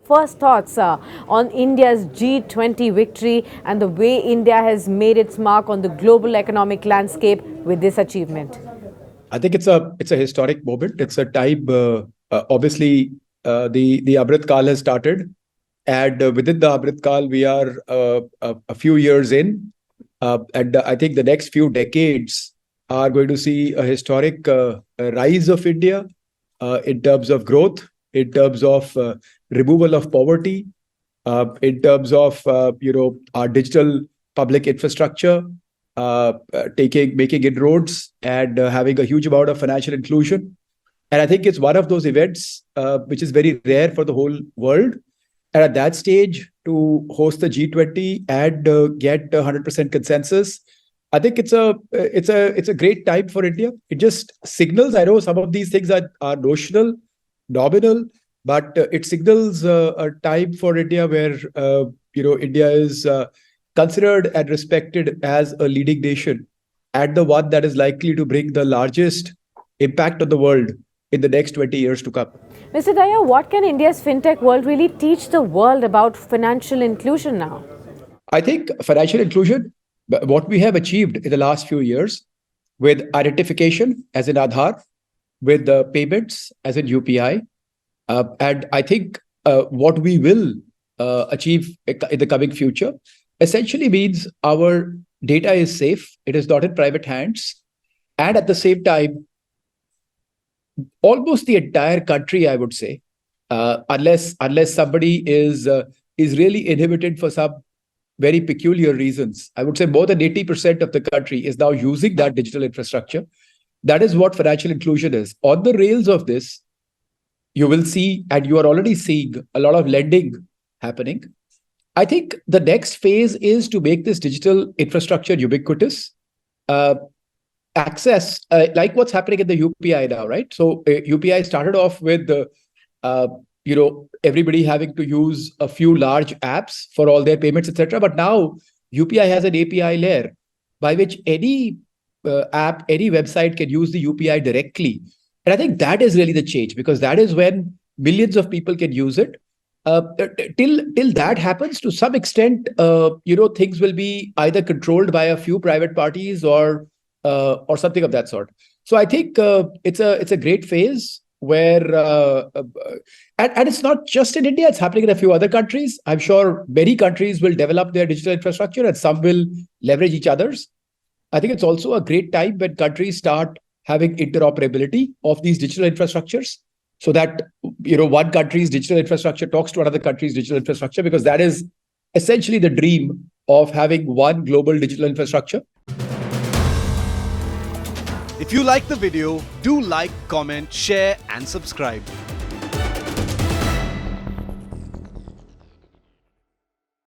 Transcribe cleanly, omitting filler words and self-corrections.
first thoughts on India's G20 victory and the way India has made its mark on the global economic landscape with this achievement? I think it's a historic moment. It's a time. Obviously, the Amrit Kal has started, and within the Amrit Kal, we are a few years in, and I think the next few decades are going to see a historic rise of India in terms of growth, in terms of removal of poverty, in terms of our digital public infrastructure, making inroads and having a huge amount of financial inclusion. And I think it's one of those events which is very rare for the whole world. And at that stage, to host the G20 and get 100% consensus, I think it's a great time for India. It just signals. I know some of these things are nominal, but it signals a time for India where India is considered and respected as a leading nation and the one that is likely to bring the largest impact on the world in the next 20 years to come. Mr. Dahiya, what can India's fintech world really teach the world about financial inclusion now? I think financial inclusion, what we have achieved in the last few years with identification as in Aadhaar, with the payments as in UPI, and I think what we will achieve in the coming future essentially means our data is safe, it is not in private hands, and at the same time, almost the entire country, I would say, unless somebody is really inhibited for some very peculiar reasons, I would say more than 80% of the country is now using that digital infrastructure. That is what financial inclusion is. On the rails of this, you will see, and you are already seeing, a lot of lending happening. I think the next phase is to make this digital infrastructure ubiquitous. Access, like what's happening in the UPI now, right? So UPI started off with everybody having to use a few large apps for all their payments, etc. But now UPI has an API layer by which any app, any website can use the UPI directly. And I think that is really the change, because that is when millions of people can use it. Till that happens, to some extent, things will be either controlled by a few private parties or something of that sort. So I think it's a great phase where, and it's not just in India, it's happening in a few other countries. I'm sure many countries will develop their digital infrastructure and some will leverage each other's. I think it's also a great time when countries start having interoperability of these digital infrastructures, so that one country's digital infrastructure talks to another country's digital infrastructure, because that is essentially the dream of having one global digital infrastructure. If you like the video, do like, comment, share and subscribe.